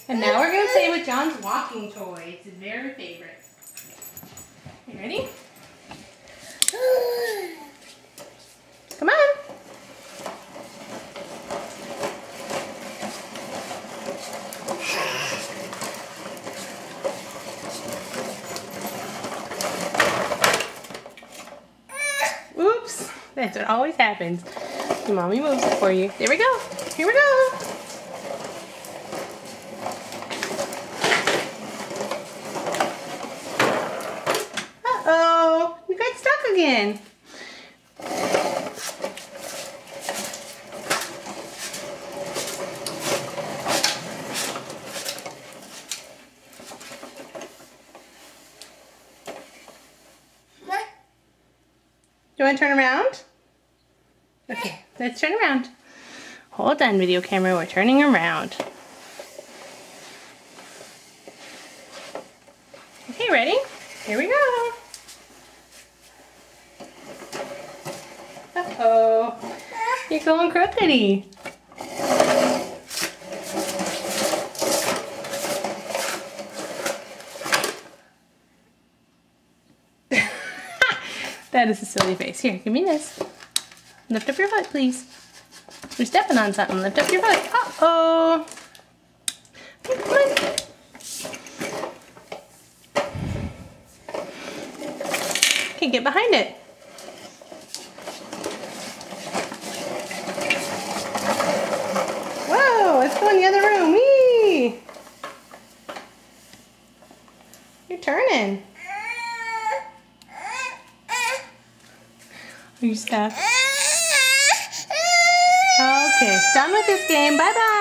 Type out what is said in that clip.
And now we're going to play with John's walking toy. It's his very favorite. You ready? Come on. Oops. That's what always happens. Your mommy moves it for you. There we go. Here we go. Uh-oh. You got stuck again. Do you want to turn around? Okay, let's turn around. Hold on, video camera, we're turning around. Okay, ready? Here we go. Uh-oh. You're going crookedy. That is a silly face. Here, give me this. Lift up your foot, please. You're stepping on something. Lift up your foot. Uh-oh. Come on. Okay, get behind it. Whoa, let's go in the other room. Whee! You're turning. Are you stuck? Okay, done with this game. Bye-bye.